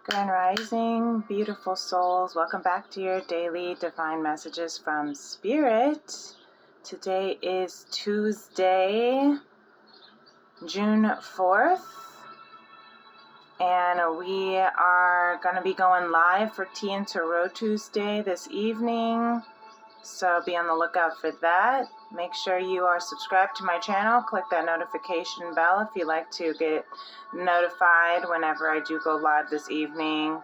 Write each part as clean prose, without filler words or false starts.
Grand Rising, beautiful souls. Welcome back to your daily divine messages from Spirit. Today is Tuesday, June 4th, and we are going to be going live for Tea and Tarot Tuesday this evening. So be on the lookout for that. Make sure you are subscribed to my channel. Click that notification bell if you'd like to get notified whenever I do go live this evening.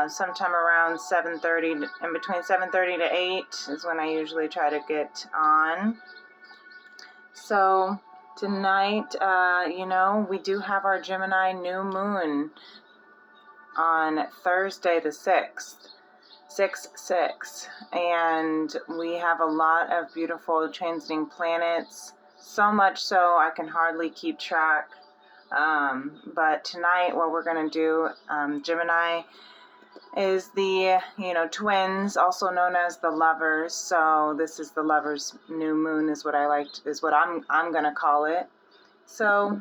Sometime around 7:30, in between 7:30 to 8 is when I usually try to get on. So tonight, we do have our Gemini new moon on Thursday the 6th. 6/6, and we have a lot of beautiful transiting planets, so much so I can hardly keep track. But tonight what we're going to do, Gemini is the twins, also known as the lovers. So this is the lovers new moon is what I'm going to call it. So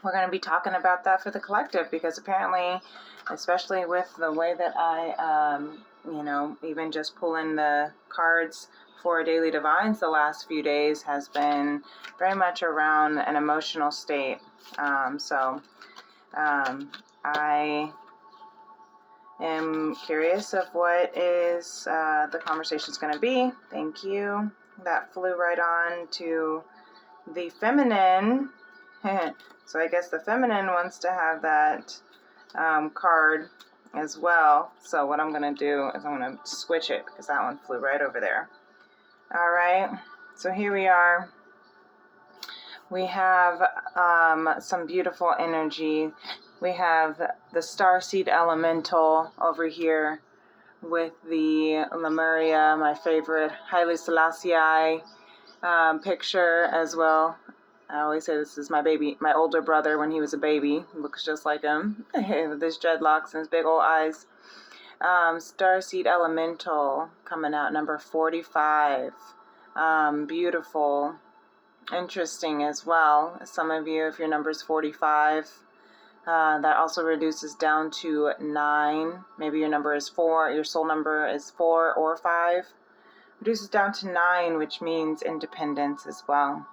we're going to be talking about that for the collective, because apparently, especially with the way that I, even just pulling the cards for Daily Divines the last few days has been very much around an emotional state. I am curious of what is the conversation's going to be. Thank you. That flew right on to the feminine. So I guess the feminine wants to have that card as well. So what I'm going to do is I'm going to switch it, because that one flew right over there. All right. So here we are. We have some beautiful energy. We have the Starseed Elemental over here with the Lemuria, my favorite, Haile Selassie picture as well. I always say this is my older brother when he was a baby. He looks just like him with his dreadlocks and his big old eyes. Starseed Elemental coming out, number 45. Beautiful. Interesting as well. Some of you, if your number is 45, that also reduces down to 9. Maybe your number is 4. Your soul number is 4 or 5. Reduces down to 9, which means independence as well.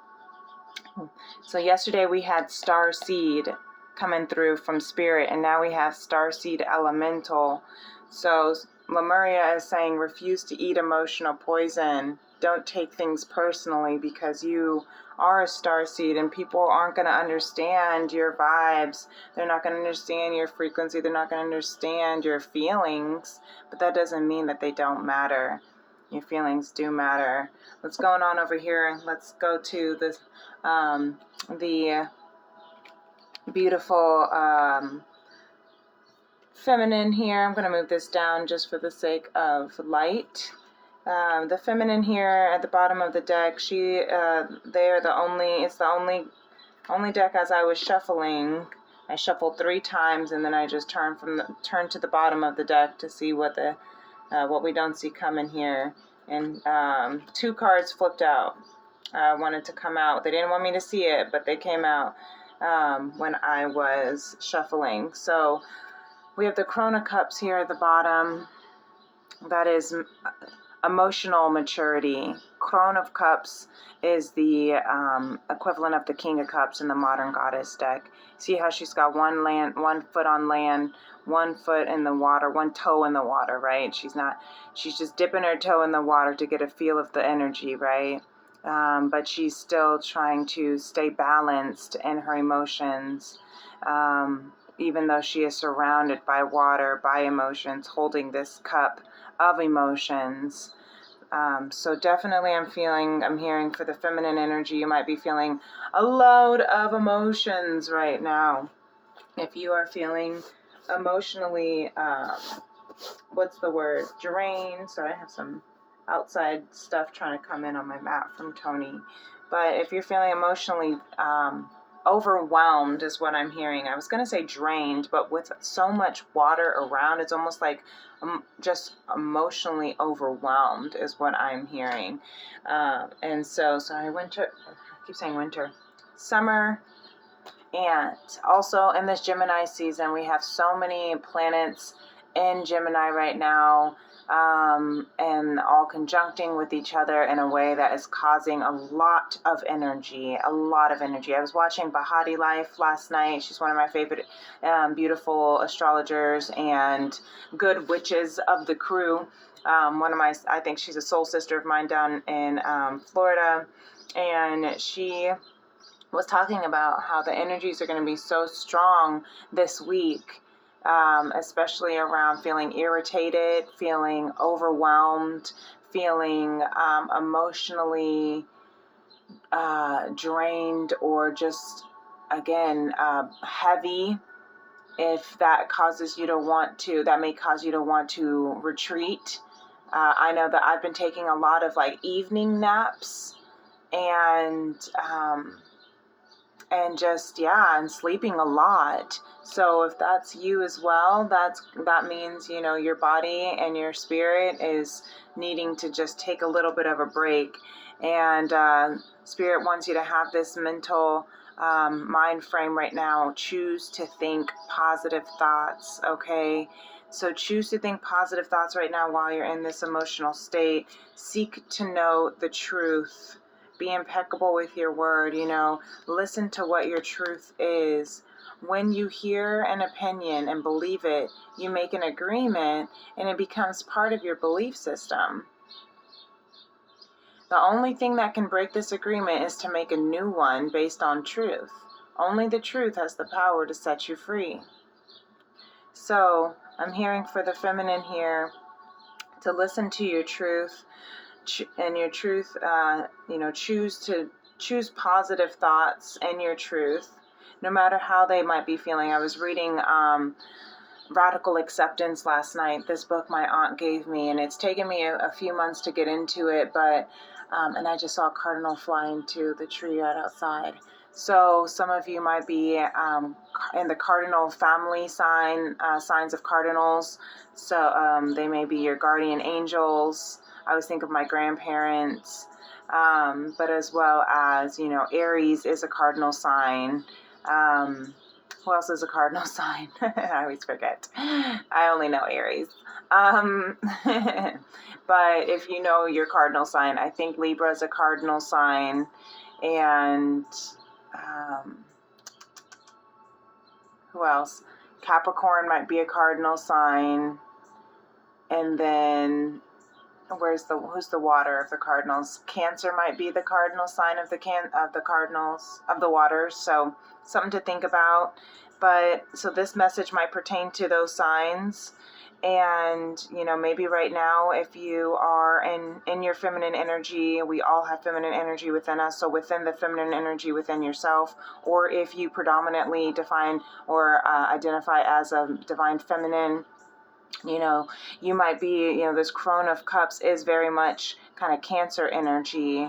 So yesterday we had Starseed coming through from Spirit, and now we have Starseed Elemental. So Lemuria is saying, refuse to eat emotional poison. Don't take things personally, because you are a starseed and people aren't going to understand your vibes. They're not going to understand your frequency. They're not going to understand your feelings. But that doesn't mean that they don't matter. Your feelings do matter. What's going on over here? Let's go to the beautiful feminine here. I'm going to move this down just for the sake of light. The feminine here at the bottom of the deck, it's the only deck. As I was shuffling, I shuffled 3 times, and then I just turned to the bottom of the deck to see what we don't see coming here. And 2 cards flipped out. Wanted to come out. They didn't want me to see it, but they came out when I was shuffling. So we have the Crone of Cups here at the bottom. That is emotional maturity. Crone of Cups is the equivalent of the King of Cups in the Modern Goddess deck. See how she's got one foot on land, 1 foot in the water, 1 toe in the water, right? She's just dipping her toe in the water to get a feel of the energy, right? But she's still trying to stay balanced in her emotions, even though she is surrounded by water, by emotions, holding this cup of emotions. So definitely I'm hearing for the feminine energy, you might be feeling a load of emotions right now. If you are feeling emotionally, drained. Sorry, I have some outside stuff trying to come in on my map from Tony. But if you're feeling emotionally overwhelmed is what I'm hearing. I was going to say drained, but with so much water around, it's almost like just emotionally overwhelmed is what I'm hearing. And so, sorry, I keep saying winter. Summer And also in this Gemini season, we have so many planets in Gemini right now, and all conjuncting with each other in a way that is causing a lot of energy, I was watching Bahati Life last night. She's one of my favorite beautiful astrologers and good witches of the crew. I think she's a soul sister of mine down in Florida, and she was talking about how the energies are going to be so strong this week, especially around feeling irritated, feeling overwhelmed, feeling emotionally drained, or just, again, heavy. If that may cause you to want to retreat. I know that I've been taking a lot of evening naps, and and sleeping a lot. So if that's you as well, that means, your body and your spirit is needing to just take a little bit of a break. And spirit wants you to have this mental mind frame right now. Choose to think positive thoughts, okay? So choose to think positive thoughts right now while you're in this emotional state. Seek to know the truth. Be impeccable with your word, listen to what your truth is. When you hear an opinion and believe it, you make an agreement and it becomes part of your belief system. The only thing that can break this agreement is to make a new one based on truth. Only the truth has the power to set you free. So I'm hearing for the feminine here to listen to your truth. And your truth, choose positive thoughts in your truth, no matter how they might be feeling. I was reading Radical Acceptance last night, this book my aunt gave me, and it's taken me a few months to get into it, but and I just saw a cardinal fly into the tree right outside. So some of you might be in the cardinal family signs of cardinals. So they may be your guardian angels. I always think of my grandparents, but as well as, Aries is a cardinal sign. Who else is a cardinal sign? I always forget. I only know Aries. But if you know your cardinal sign, I think Libra is a cardinal sign. And who else? Capricorn might be a cardinal sign. And then who's the water of the cardinals? Cancer might be the cardinal sign of the cardinals of the waters. So something to think about. But so this message might pertain to those signs. And maybe right now, if you are in your feminine energy, we all have feminine energy within us. So within the feminine energy within yourself, or if you predominantly define or identify as a divine feminine, you might be, this Crone of Cups is very much kind of Cancer energy,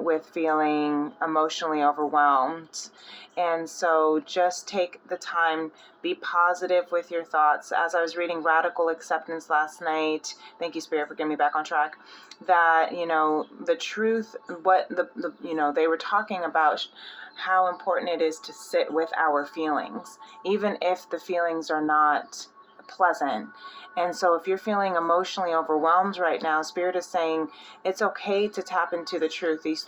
with feeling emotionally overwhelmed. And so just take the time, be positive with your thoughts. As I was reading Radical Acceptance last night, thank you, Spirit, for getting me back on track, that, the truth, what they were talking about how important it is to sit with our feelings, even if the feelings are not pleasant. And so if you're feeling emotionally overwhelmed right now, Spirit is saying it's okay to tap into the truth. These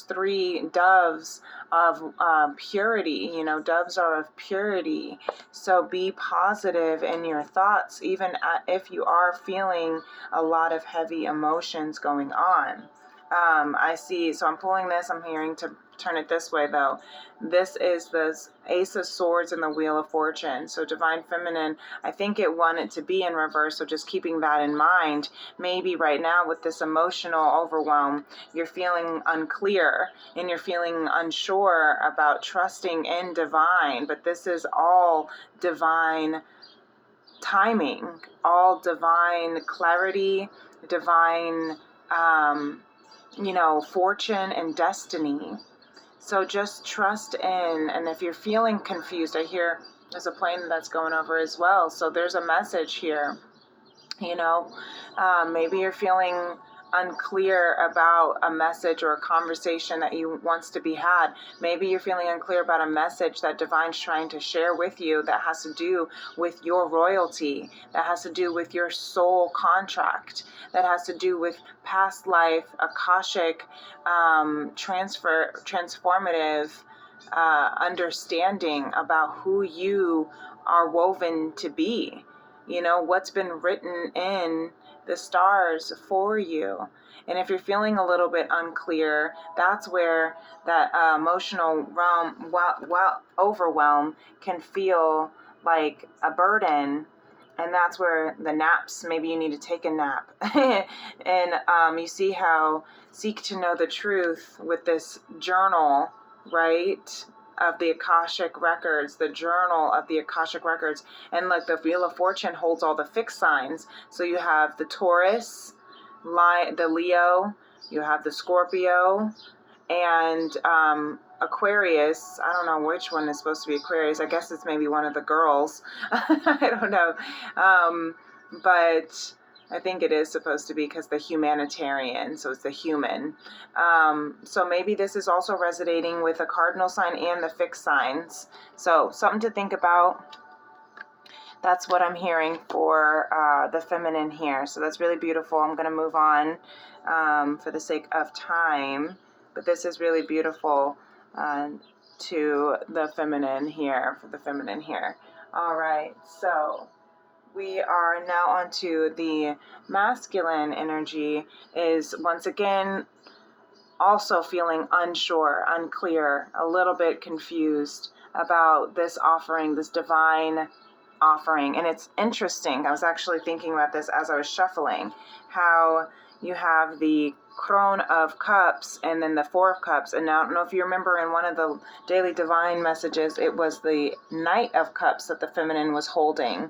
three doves of purity, doves are of purity. So be positive in your thoughts, even if you are feeling a lot of heavy emotions going on. I see, so I'm pulling this, I'm hearing to turn it this way though. This is the Ace of Swords and the Wheel of Fortune. So Divine Feminine, I think it wanted to be in reverse, so just keeping that in mind. Maybe right now with this emotional overwhelm, you're feeling unclear and you're feeling unsure about trusting in divine, but this is all divine timing, all divine clarity, divine fortune and destiny. So just trust in, and if you're feeling confused, I hear there's a plane that's going over as well. So there's a message here, maybe you're feeling unclear about a message or a conversation that you wants to be had. Maybe you're feeling unclear about a message that Divine's trying to share with you that has to do with your royalty, that has to do with your soul contract, that has to do with past life, Akashic, transformative understanding about who you are woven to be. You know, what's been written in the stars for you. And if you're feeling a little bit unclear, that's where that emotional realm, overwhelm can feel like a burden. And that's where the naps, maybe you need to take a nap. And you see how Seek to Know the Truth with this journal, right, of the Akashic Records, the journal of the Akashic Records. And like the Wheel of Fortune holds all the fixed signs. So you have the Taurus, the Leo, you have the Scorpio, and Aquarius. I don't know which one is supposed to be Aquarius. I guess it's maybe one of the girls. I don't know. But I think it is supposed to be because the humanitarian, so it's the human. So maybe this is also resonating with the cardinal sign and the fixed signs. So something to think about. That's what I'm hearing for the feminine here. So that's really beautiful. I'm going to move on for the sake of time. But this is really beautiful to the feminine here, for the feminine here. All right. So we are now onto the masculine energy, is once again also feeling unsure, unclear, a little bit confused about this offering, this divine offering. And it's interesting, I was actually thinking about this as I was shuffling, how you have the Crone of Cups and then the Four of Cups. And now I don't know if you remember in one of the daily divine messages, it was the Knight of Cups that the feminine was holding.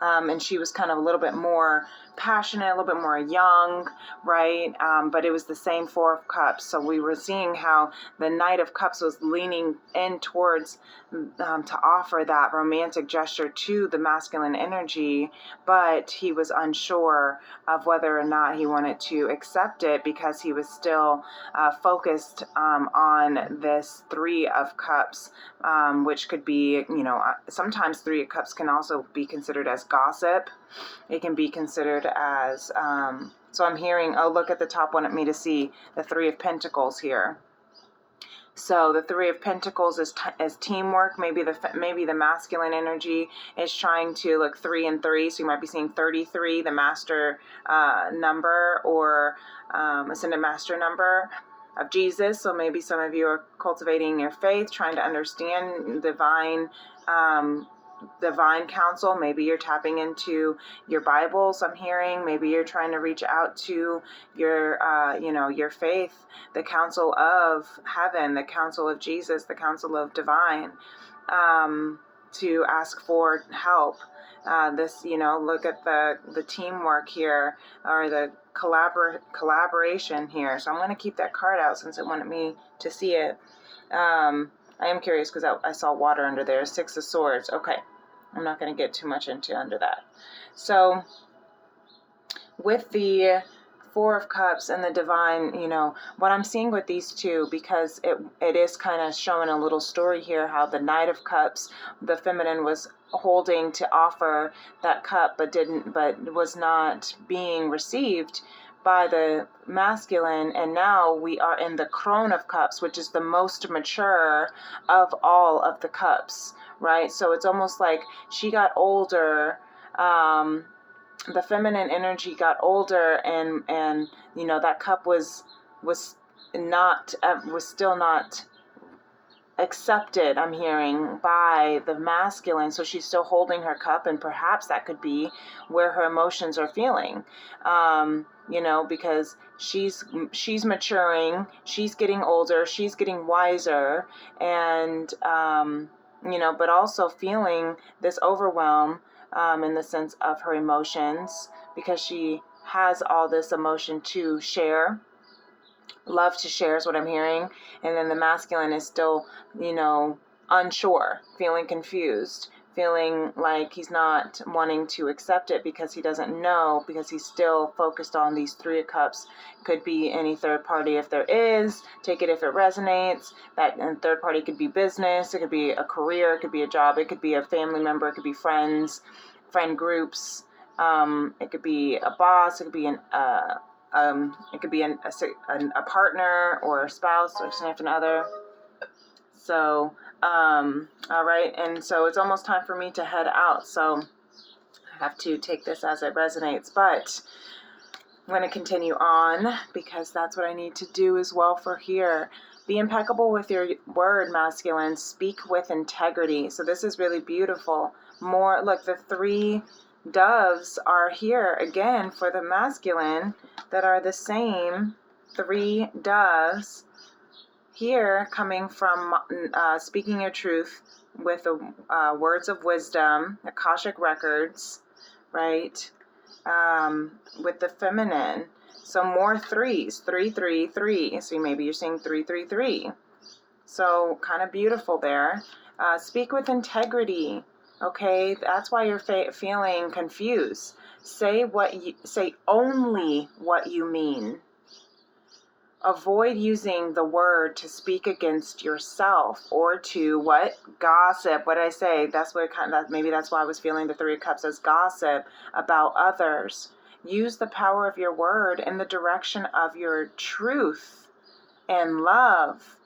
And she was kind of a little bit more passionate, a little bit more young, right? But it was the same Four of Cups. So we were seeing how the Knight of Cups was leaning in towards to offer that romantic gesture to the masculine energy, but he was unsure of whether or not he wanted to accept it because he was still focused on this Three of Cups, which could be, sometimes Three of Cups can also be considered as gossip. It can be considered as, so I'm hearing, oh, look at the top, wanted me to see the Three of Pentacles here. So the Three of Pentacles is teamwork. Maybe the masculine energy is trying to look 3 and 3. So you might be seeing 33, the master number, or ascended master number of Jesus. So maybe some of you are cultivating your faith, trying to understand divine counsel. Maybe you're tapping into your Bibles, I'm hearing. Maybe you're trying to reach out to your your faith, the counsel of heaven, the counsel of Jesus, the counsel of divine, to ask for help. Look at the teamwork here, or the collaboration here. So I'm going to keep that card out since it wanted me to see it. I am curious because I saw water under there. Six of Swords. Okay. I'm not going to get too much into under that. So with the Four of Cups and the divine, what I'm seeing with these two, because it is kind of showing a little story here, how the Knight of Cups, the feminine, was holding to offer that cup, but was not being received by the masculine, and now we are in the Crone of Cups, which is the most mature of all of the cups, right? So it's almost like she got older, the feminine energy got older, and that cup was still not accepted, I'm hearing, by the masculine. So she's still holding her cup, and perhaps that could be where her emotions are feeling, because she's maturing, she's getting older, she's getting wiser, and but also feeling this overwhelm in the sense of her emotions, because she has all this emotion to share. Love to share is what I'm hearing. And then the masculine is still, unsure, feeling confused, feeling like he's not wanting to accept it because he doesn't know, because he's still focused on these Three of Cups. Could be any third party if there is. Take it if it resonates. That and third party could be business, it could be a career, it could be a job, it could be a family member, it could be friends, friend groups. It could be a boss, it could be a partner or a spouse or significant other. So, all right, and so it's almost time for me to head out, so I have to take this as it resonates, but I'm going to continue on because that's what I need to do as well for here. Be impeccable with your word, masculine. Speak with integrity. So this is really beautiful. More, look, the 3 doves are here again for the masculine that are the same 3 doves here, coming from speaking your truth with the words of wisdom, Akashic records, right? With the feminine. So more 3s, 3, 3, 3. So maybe you're seeing 3, 3, 3. So kind of beautiful there. Speak with integrity. Okay, that's why you're feeling confused. Say only what you mean. Avoid using the word to speak against yourself or to what? Gossip. What did I say? That's what maybe that's why I was feeling the 3 of Cups as gossip about others. Use the power of your word in the direction of your truth and love.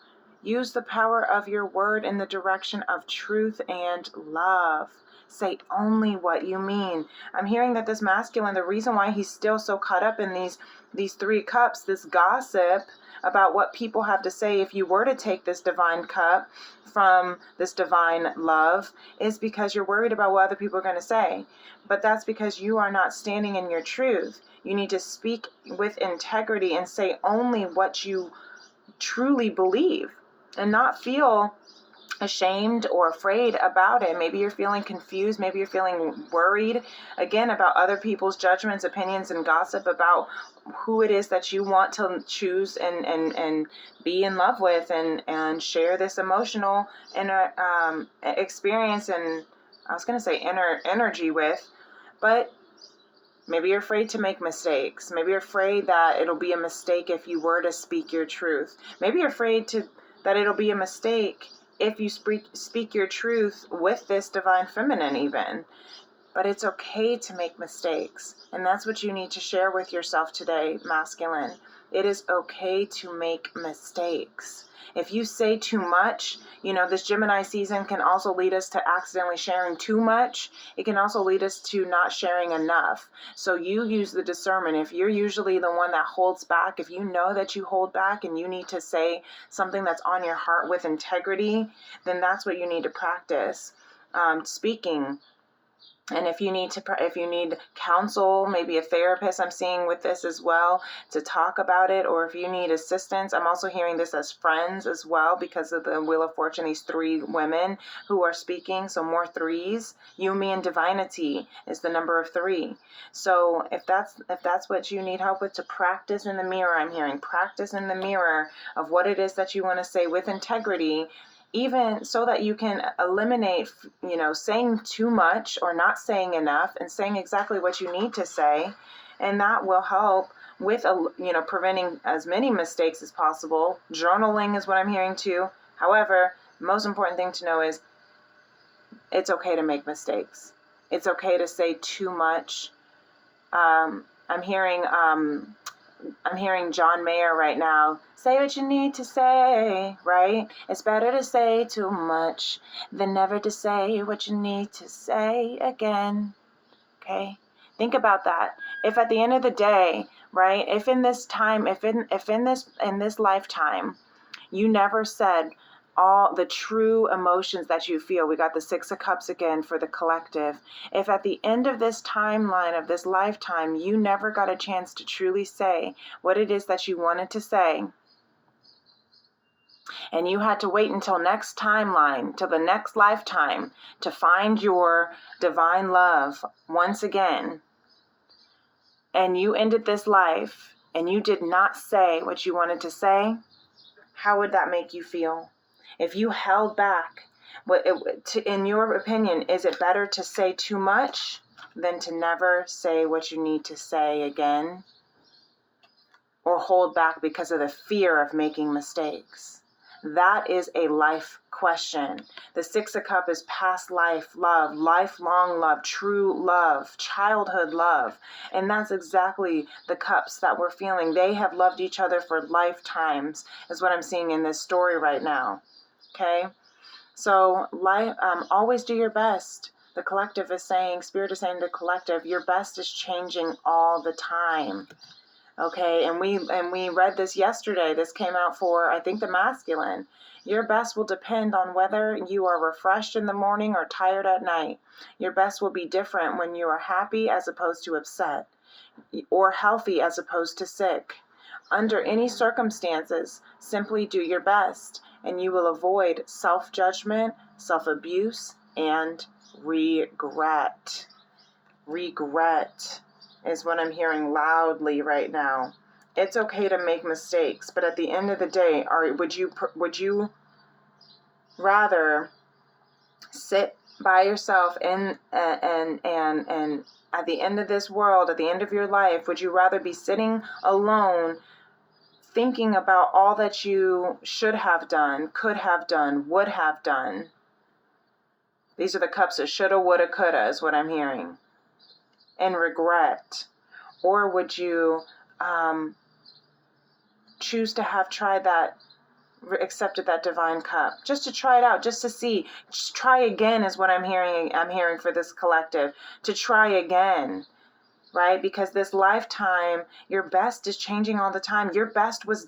Use the power of your word in the direction of truth and love. Say only what you mean. I'm hearing that this masculine, the reason why he's still so caught up in these 3 cups, this gossip about what people have to say if you were to take this divine cup from this divine love, is because you're worried about what other people are going to say. But that's because you are not standing in your truth. You need to speak with integrity and say only what you truly believe and not feel ashamed or afraid about it. Maybe you're feeling confused. Maybe you're feeling worried, again, about other people's judgments, opinions, and gossip about who it is that you want to choose and be in love with and share this emotional experience and I was going to say energy with. But maybe you're afraid to make mistakes. Maybe you're afraid that it'll be a mistake if you were to speak your truth. Maybe you're afraid that it'll be a mistake if you speak your truth with this divine feminine even. But it's okay to make mistakes. And that's what you need to share with yourself today, masculine. It is okay to make mistakes. If you say too much, this Gemini season can also lead us to accidentally sharing too much. It can also lead us to not sharing enough. So you use the discernment. If you're usually the one that holds back, if you know that you hold back and you need to say something that's on your heart with integrity, then that's what you need to practice. Speaking. And if you need counsel, maybe a therapist, I'm seeing with this as well, to talk about it, or if you need assistance, I'm also hearing this as friends as well because of the Wheel of Fortune, these 3 women who are speaking, so more 3s. Yumi and Divinity is the number of 3. So if that's what you need help with, to practice in the mirror, I'm hearing practice in the mirror of what it is that you want to say with integrity, even so that you can eliminate, saying too much or not saying enough and saying exactly what you need to say. And that will help with, preventing as many mistakes as possible. Journaling is what I'm hearing too. However, the most important thing to know is it's okay to make mistakes. It's okay to say too much. I'm hearing John Mayer right now. Say what you need to say, right? It's better to say too much than never to say what you need to say again. Okay? Think about that. If at the end of the day, right, if in this lifetime, you never said all the true emotions that you feel. We got the 6 of Cups again for the collective. If at the end of this timeline of this lifetime, you never got a chance to truly say what it is that you wanted to say, and you had to wait until next timeline, till the next lifetime, to find your divine love once again, and you ended this life and you did not say what you wanted to say, how would that make you feel? If you held back In your opinion, is it better to say too much than to never say what you need to say again? Or hold back because of the fear of making mistakes? That is a life question. The Six of Cups is past life love, lifelong love, true love, childhood love. And that's exactly the cups that we're feeling. They have loved each other for lifetimes, is what I'm seeing in this story right now. Okay? So always do your best. The collective is saying, Spirit is saying to the collective, your best is changing all the time. Okay, and we read this yesterday. This came out for, I think, the masculine. Your best will depend on whether you are refreshed in the morning or tired at night. Your best will be different when you are happy as opposed to upset, or healthy as opposed to sick. Under any circumstances, simply do your best, and you will avoid self-judgment, self-abuse, and regret. Regret is what I'm hearing loudly right now. It's okay to make mistakes, but at the end of the day, would you rather sit by yourself and at the end of this world, at the end of your life, would you rather be sitting alone thinking about all that you should have done, could have done, would have done? These are the cups of shoulda, woulda, coulda is what I'm hearing. And regret? Or would you choose to have tried that, accepted that divine cup, just to try it out, just to see, just try again is what I'm hearing for this collective, to try again, right? Because this lifetime, your best is changing all the time. Your best was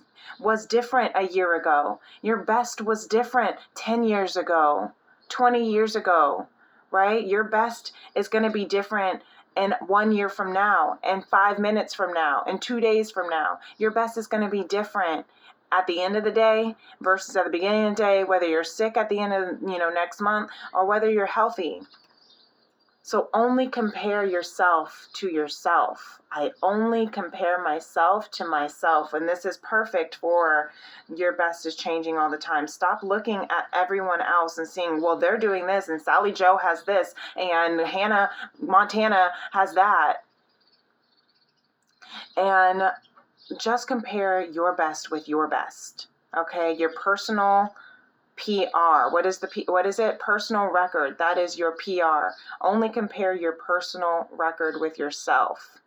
different a year ago. Your best was different 10 years ago, 20 years ago, right? Your best is going to be different and 1 year from now, and 5 minutes from now, and 2 days from now. Your best is going to be different at the end of the day versus at the beginning of the day, whether you're sick at the end of next month or whether you're healthy. So only compare yourself to yourself. I only compare myself to myself. And this is perfect for your best is changing all the time. Stop looking at everyone else and seeing, well, they're doing this and Sally Joe has this and Hannah Montana has that. And just compare your best with your best. Okay? Your personal PR. What is it? Personal record. That is your PR. Only compare your personal record with yourself.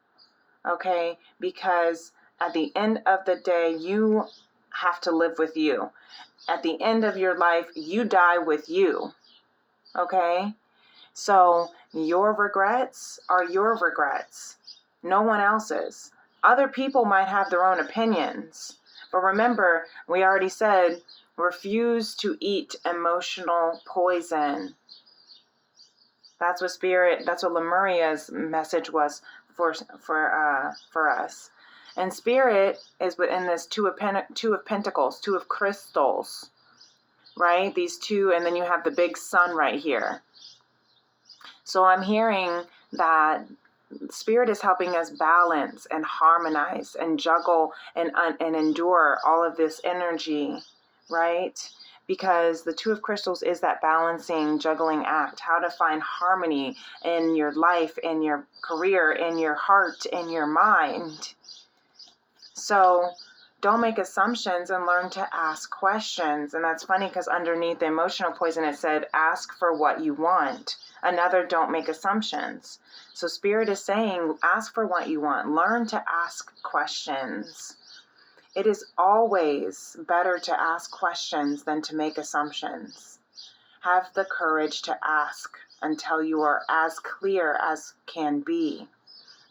Okay? Because at the end of the day, you have to live with you. At the end of your life, you die with you. Okay? So your regrets are your regrets. No one else's. Other people might have their own opinions. But remember, we already said, refuse to eat emotional poison. That's what Lemuria's message was for us. And Spirit is within this two of Pentacles, two of crystals, right? These two, and then you have the big sun right here. So I'm hearing that Spirit is helping us balance and harmonize and juggle and endure all of this energy, right? Because the Two of Crystals is that balancing, juggling act, how to find harmony in your life, in your career, in your heart, in your mind. So don't make assumptions and learn to ask questions. And that's funny because underneath the emotional poison, it said, ask for what you want. Another, don't make assumptions. So Spirit is saying, ask for what you want. Learn to ask questions. It is always better to ask questions than to make assumptions. Have the courage to ask until you are as clear as can be.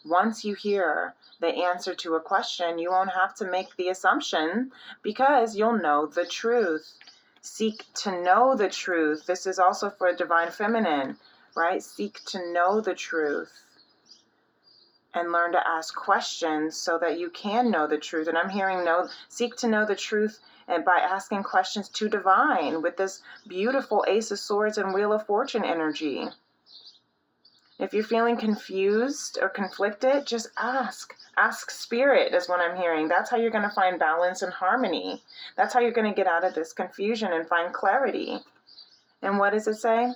Once you hear the answer to a question, you won't have to make the assumption because you'll know the truth. Seek to know the truth. This is also for Divine Feminine, right? Seek to know the truth and learn to ask questions so that you can know the truth. And I'm hearing seek to know the truth and by asking questions to Divine with this beautiful Ace of Swords and Wheel of Fortune energy. If you're feeling confused or conflicted, just ask. Ask Spirit is what I'm hearing. That's how you're going to find balance and harmony. That's how you're going to get out of this confusion and find clarity. And what does it say?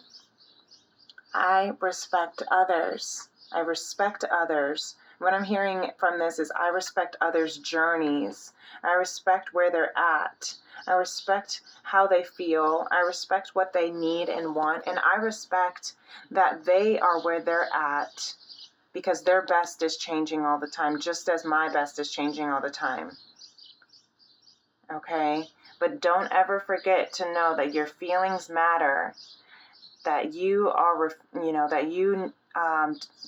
I respect others. I respect others. What I'm hearing from this is I respect others' journeys. I respect where they're at. I respect how they feel. I respect what they need and want. And I respect that they are where they're at because their best is changing all the time, just as my best is changing all the time. Okay? But don't ever forget to know that your feelings matter, that you are, that you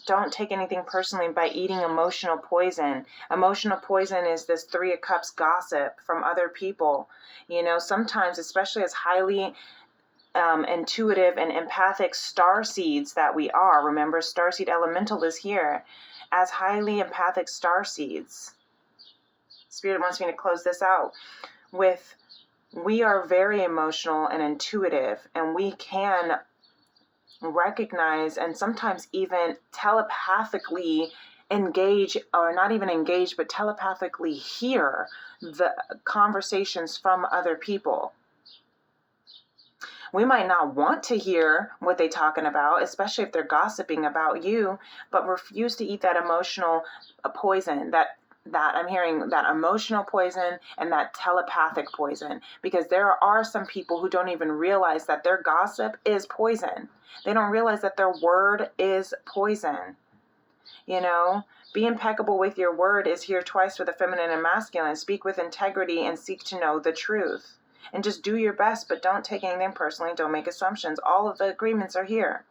don't take anything personally by eating emotional poison. Emotional poison is this 3 of Cups gossip from other people. Sometimes, especially as highly intuitive and empathic star seeds that we are. Remember, starseed elemental is here. As highly empathic star seeds, Spirit wants me to close this out with, we are very emotional and intuitive, and we can recognize and sometimes even telepathically engage, or not even engage, but telepathically hear the conversations from other people. We might not want to hear what they're talking about, especially if they're gossiping about you, but refuse to eat that emotional poison, that I'm hearing, that emotional poison and that telepathic poison, because there are some people who don't even realize that their gossip is poison. They don't realize that their word is poison. Be impeccable with your word is here twice for the feminine and masculine. Speak with integrity and seek to know the truth. And just do your best, but don't take anything personally. Don't make assumptions. All of the agreements are here.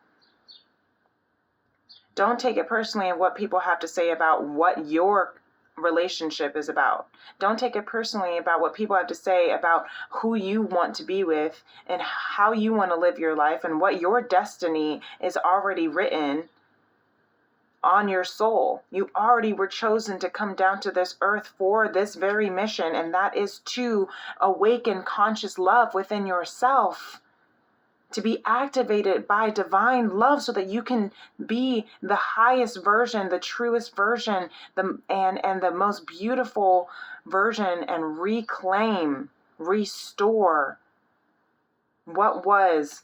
Don't take it personally what people have to say about what your relationship is about. Don't take it personally about what people have to say about who you want to be with and how you want to live your life and what your destiny is already written on your soul. You already were chosen to come down to this earth for this very mission, and that is to awaken conscious love within yourself, to be activated by divine love so that you can be the highest version, the truest version, and the most beautiful version, and reclaim, restore what was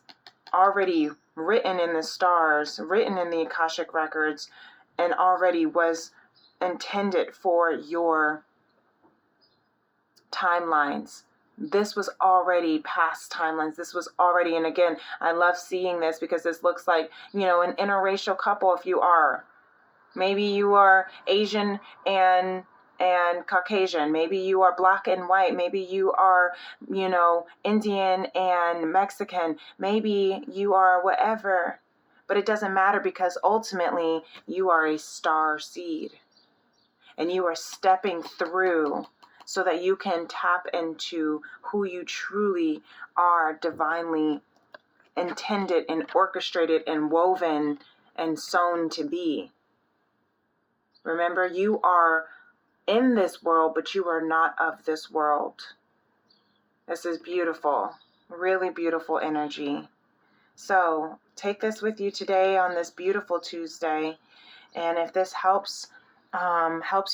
already written in the stars, written in the Akashic records, and already was intended for your timelines. This was already past timelines. This was already, and again, I love seeing this because this looks like, an interracial couple. If you are, maybe you are Asian and Caucasian, maybe you are black and white, maybe you are, Indian and Mexican, maybe you are whatever, but it doesn't matter, because ultimately you are a star seed and you are stepping through so that you can tap into who you truly are, divinely intended and orchestrated and woven and sown to be. Remember, you are in this world, but you are not of this world. This is beautiful, really beautiful energy. So take this with you today on this beautiful Tuesday. And if this helps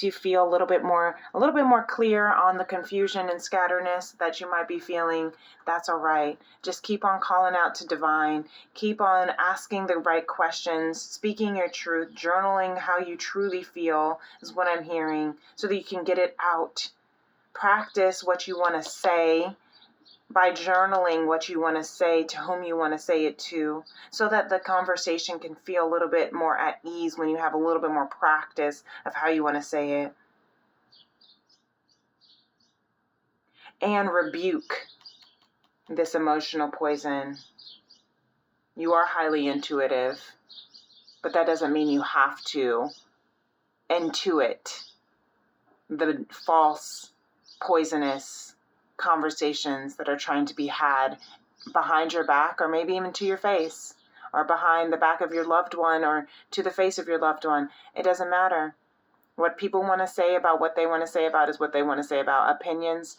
you feel a little bit more clear on the confusion and scatterness that you might be feeling, that's all right. Just keep on calling out to divine. Keep on asking the right questions, speaking your truth, journaling how you truly feel is what I'm hearing, so that you can get it out. Practice what you want to say by journaling what you want to say to whom you want to say it to, so that the conversation can feel a little bit more at ease when you have a little bit more practice of how you want to say it. And rebuke this emotional poison. You are highly intuitive, but that doesn't mean you have to intuit the false, poisonous conversations that are trying to be had behind your back, or maybe even to your face, or behind the back of your loved one, or to the face of your loved one. It doesn't matter. What people want to say about what they want to say about is what they want to say about. Opinions,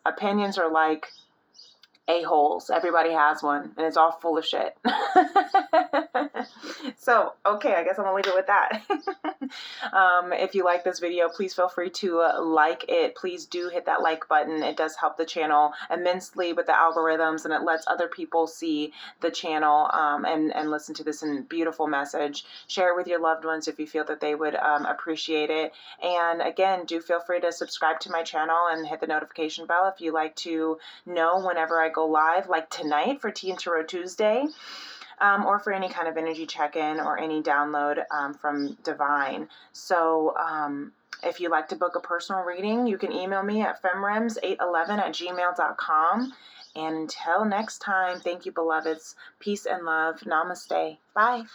opinions are like a-holes. Everybody has one, and it's all full of shit. So, okay, I guess I'm gonna leave it with that. If you like this video, please feel free to like it. Please do hit that like button. It does help the channel immensely with the algorithms, and it lets other people see the channel and listen to this beautiful message. Share it with your loved ones if you feel that they would appreciate it. And again, do feel free to subscribe to my channel and hit the notification bell if you like to know whenever I go live, like tonight for Tea and Tarot Tuesday. Or for any kind of energy check-in or any download from Divine. So if you'd like to book a personal reading, you can email me at femrems811@gmail.com. And until next time, thank you, beloveds. Peace and love. Namaste. Bye.